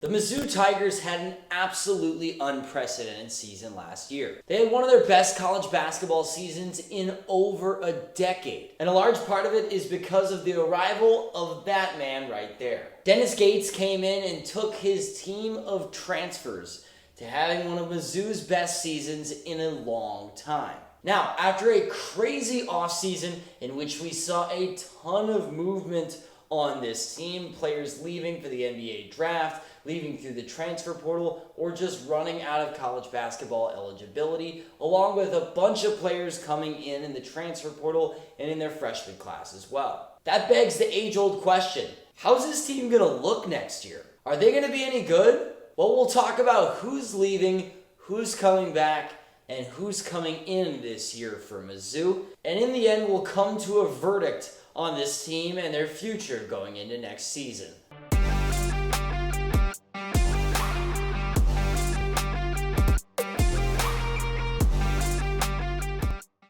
The Mizzou Tigers had an absolutely unprecedented season last year. They had one of their best college basketball seasons in over a decade. And a large part of it is because of the arrival of that man right there. Dennis Gates came in and took his team of transfers to having one of Mizzou's best seasons in a long time. Now, after a crazy offseason in which we saw a ton of movement on this team, players leaving for the NBA draft, leaving through the transfer portal, or just running out of college basketball eligibility, along with a bunch of players coming in the transfer portal and in their freshman class as well. That begs the age-old question, how's this team going to look next year? Are they going to be any good? Well, we'll talk about who's leaving, who's coming back, and who's coming in this year for Mizzou. And in the end, we'll come to a verdict on this team and their future going into next season.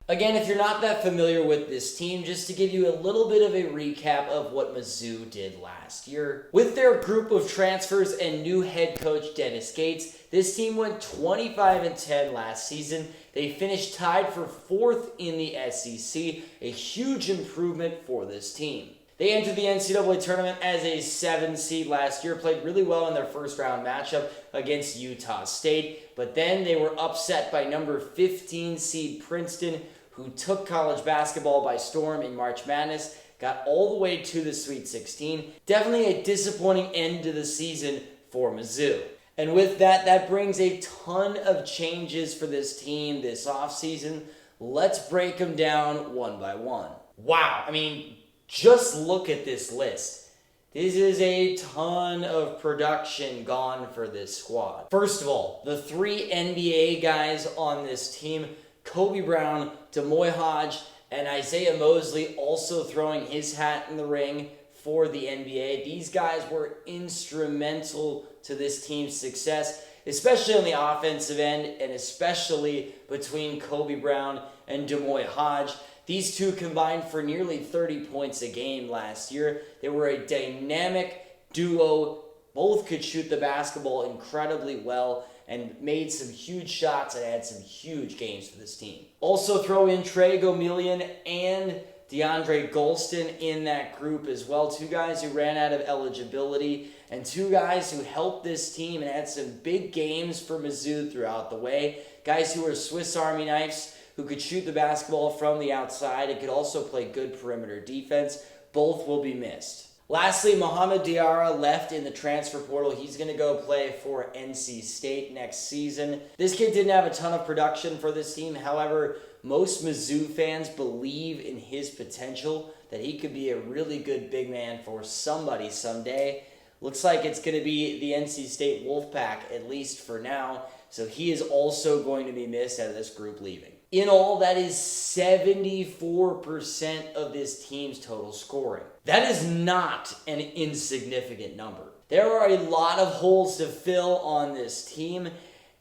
Again, if you're not that familiar with this team, just to give you a little bit of a recap of what Mizzou did last year. With their group of transfers and new head coach Dennis Gates, this team went 25-10 last season. They finished tied for 4th in the SEC, a huge improvement for this team. They entered the NCAA tournament as a 7 seed last year, played really well in their first round matchup against Utah State, but then they were upset by number 15 seed Princeton, who took college basketball by storm in March Madness, got all the way to the Sweet 16. Definitely a disappointing end to the season for Mizzou. And with that, that brings a ton of changes for this team this offseason. Let's break them down one by one. Wow, I mean, just look at this list. This is a ton of production gone for this squad. First of all, the 3 NBA guys on this team, Kobe Brown, Demoy Hodge, and Isaiah Mosley, also throwing his hat in the ring for the NBA. These guys were instrumental to this team's success, especially on the offensive end, and especially between Kobe Brown and Demoy Hodge. These two combined for nearly 30 points a game last year. They were a dynamic duo. Both could shoot the basketball incredibly well and made some huge shots and had some huge games for this team. Also throw in Trey Gomillion and DeAndre Golston in that group as well. 2 guys who ran out of eligibility and 2 guys who helped this team and had some big games for Mizzou throughout the way. Guys who were Swiss Army knives, who could shoot the basketball from the outside and could also play good perimeter defense. Both will be missed. Lastly, Mohamed Diarra left in the transfer portal. He's going to go play for NC State next season. This kid didn't have a ton of production for this team. However, most Mizzou fans believe in his potential, that he could be a really good big man for somebody someday. Looks like it's going to be the NC State Wolfpack, at least for now. So he is also going to be missed out of this group leaving. In all, that is 74% of this team's total scoring. That is not an insignificant number. There are a lot of holes to fill on this team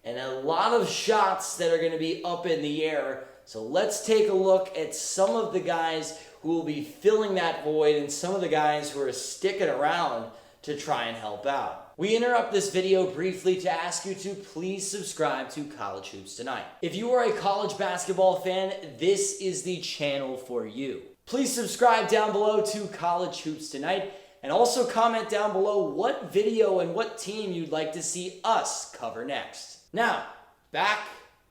and a lot of shots that are going to be up in the air. So let's take a look at some of the guys who will be filling that void and some of the guys who are sticking around to try and help out. We interrupt this video briefly to ask you to please subscribe to College Hoops Tonight. If you are a college basketball fan, this is the channel for you. Please subscribe down below to College Hoops Tonight and also comment down below what video and what team you'd like to see us cover next. Now, back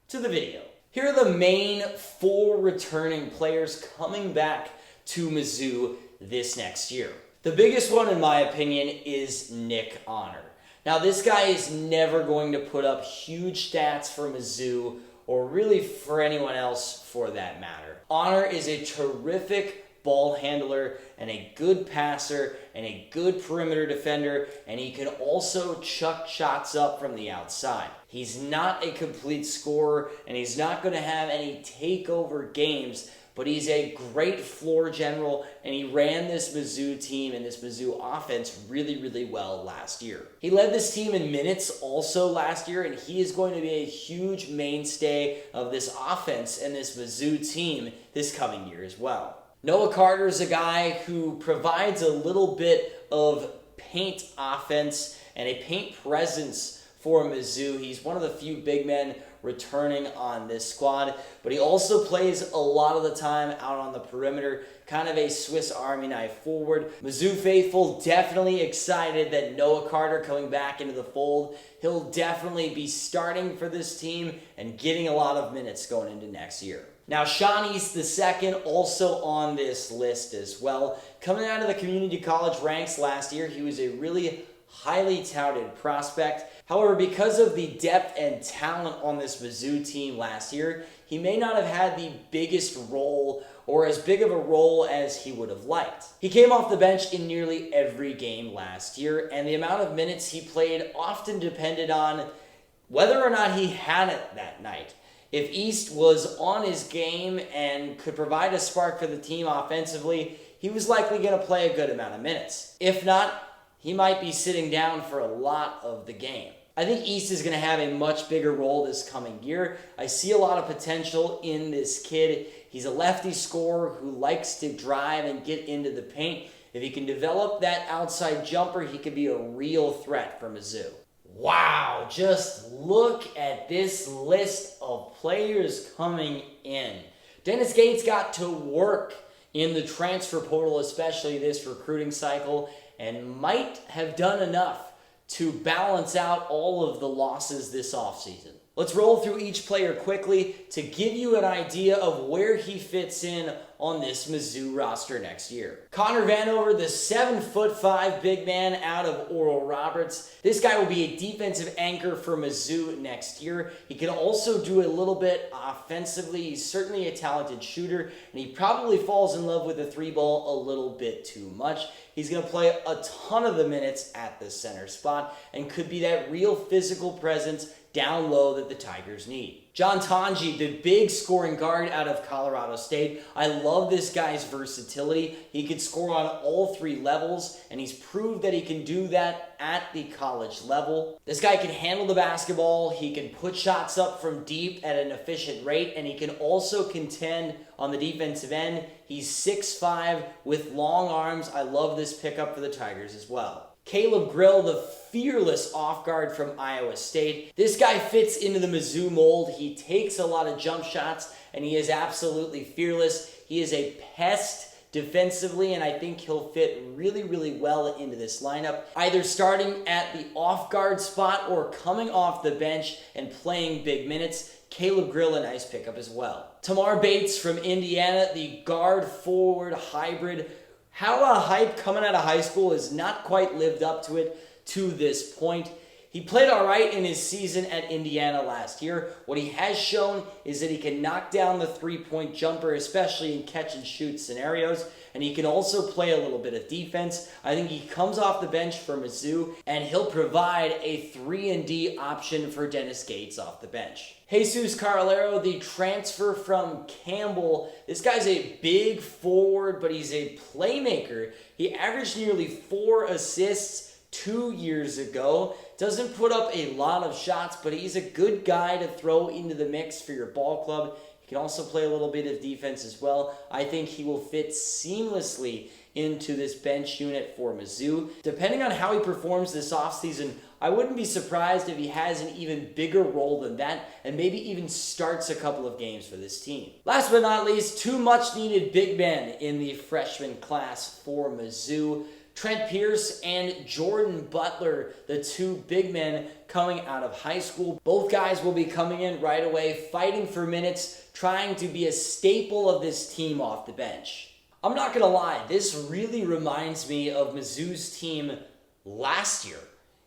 to the video. Here are the main 4 returning players coming back to Mizzou this next year. The biggest one, in my opinion, is Nick Honor. Now, this guy is never going to put up huge stats for Mizzou or really for anyone else for that matter. Honor is a terrific ball handler and a good passer and a good perimeter defender, and he can also chuck shots up from the outside. He's not a complete scorer, and he's not going to have any takeover games, but he's a great floor general, and he ran this Mizzou team and this Mizzou offense really, really well last year. He led this team in minutes also last year, and he is going to be a huge mainstay of this offense and this Mizzou team this coming year as well. Noah Carter is a guy who provides a little bit of paint offense and a paint presence for Mizzou. He's one of the few big men returning on this squad, but he also plays a lot of the time out on the perimeter, kind of a Swiss Army knife forward. Mizzou faithful definitely excited that Noah Carter coming back into the fold. He'll definitely be starting for this team and getting a lot of minutes going into next year. Now, Sean East II also on this list as well. Coming out of the community college ranks last year, he was a really highly touted prospect. However, because of the depth and talent on this Mizzou team last year, he may not have had the biggest role or as big of a role as he would have liked. He came off the bench in nearly every game last year, and the amount of minutes he played often depended on whether or not he had it that night. If East was on his game and could provide a spark for the team offensively, he was likely going to play a good amount of minutes. If not, he might be sitting down for a lot of the game. I think East is going to have a much bigger role this coming year. I see a lot of potential in this kid. He's a lefty scorer who likes to drive and get into the paint. If he can develop that outside jumper, he could be a real threat for Mizzou. Wow, just look at this list of players coming in. Dennis Gates got to work in the transfer portal, especially this recruiting cycle, and might have done enough to balance out all of the losses this offseason. Let's roll through each player quickly to give you an idea of where he fits in on this Mizzou roster next year. Connor Vanover, the 7'5" big man out of Oral Roberts. This guy will be a defensive anchor for Mizzou next year. He can also do a little bit offensively. He's certainly a talented shooter, and he probably falls in love with the three ball a little bit too much. He's going to play a ton of the minutes at the center spot and could be that real physical presence down low that the Tigers need. John Tanji, the big scoring guard out of Colorado State. I love this guy's versatility. He could score on all three levels, and he's proved that he can do that at the college level. This guy can handle the basketball. He can put shots up from deep at an efficient rate, and he can also contend on the defensive end. He's 6'5" with long arms. I love this pickup for the Tigers as well. Caleb Grill, the fearless off guard from Iowa State. This guy fits into the Mizzou mold. He takes a lot of jump shots, and he is absolutely fearless. He is a pest defensively, and I think he'll fit really, really well into this lineup, either starting at the off guard spot or coming off the bench and playing big minutes. Caleb Grill, a nice pickup as well. Tamar Bates from Indiana, the guard forward hybrid. How hype coming out of high school has not quite lived up to it to this point. He played all right in his season at Indiana last year. What he has shown is that he can knock down the three-point jumper, especially in catch-and-shoot scenarios, and he can also play a little bit of defense. I think he comes off the bench for Mizzou, and he'll provide a 3-and-D option for Dennis Gates off the bench. Jesus Carlero, the transfer from Campbell. This guy's a big forward, but he's a playmaker. He averaged nearly 4 assists 2 years ago. Doesn't put up a lot of shots, but he's a good guy to throw into the mix for your ball club. He can also play a little bit of defense as well. I think he will fit seamlessly into this bench unit for Mizzou. Depending on how he performs this offseason, I wouldn't be surprised if he has an even bigger role than that and maybe even starts a couple of games for this team. Last but not least, 2 much-needed big men in the freshman class for Mizzou. Trent Pierce and Jordan Butler, the 2 big men coming out of high school. Both guys will be coming in right away, fighting for minutes, trying to be a staple of this team off the bench. I'm not going to lie, this really reminds me of Mizzou's team last year,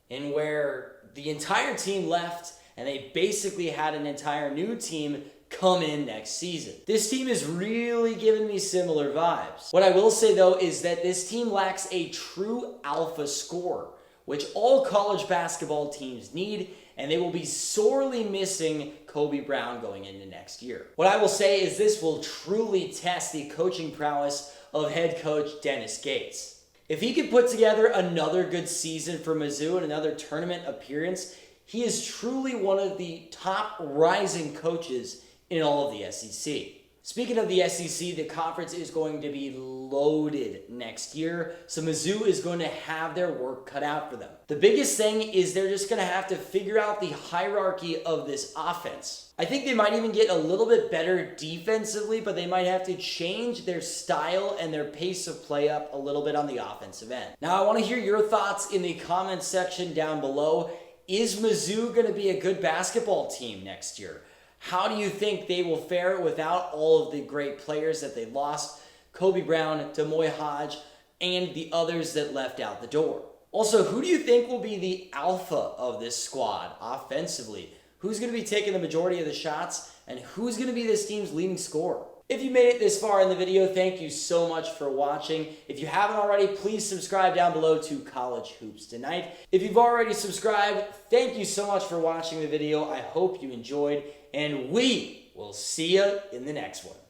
in where the entire team left and they basically had an entire new team come in next season. This team is really giving me similar vibes. What I will say though is that this team lacks a true alpha scorer, which all college basketball teams need, and they will be sorely missing Kobe Brown going into next year. What I will say is this will truly test the coaching prowess of head coach Dennis Gates. If he can put together another good season for Mizzou and another tournament appearance, he is truly one of the top rising coaches in all of the SEC. Speaking of the SEC, the conference is going to be loaded next year, so Mizzou is going to have their work cut out for them. The biggest thing is they're just going to have to figure out the hierarchy of this offense. I think they might even get a little bit better defensively, but they might have to change their style and their pace of play up a little bit on the offensive end. Now, I want to hear your thoughts in the comments section down below. Is Mizzou going to be a good basketball team next year? How do you think they will fare without all of the great players that they lost? Kobe Brown, Demoy Hodge, and the others that left out the door. Also, who do you think will be the alpha of this squad offensively? Who's going to be taking the majority of the shots? And who's going to be this team's leading scorer? If you made it this far in the video, thank you so much for watching. If you haven't already, please subscribe down below to College Hoops Tonight. If you've already subscribed, thank you so much for watching the video. I hope you enjoyed, and we will see you in the next one.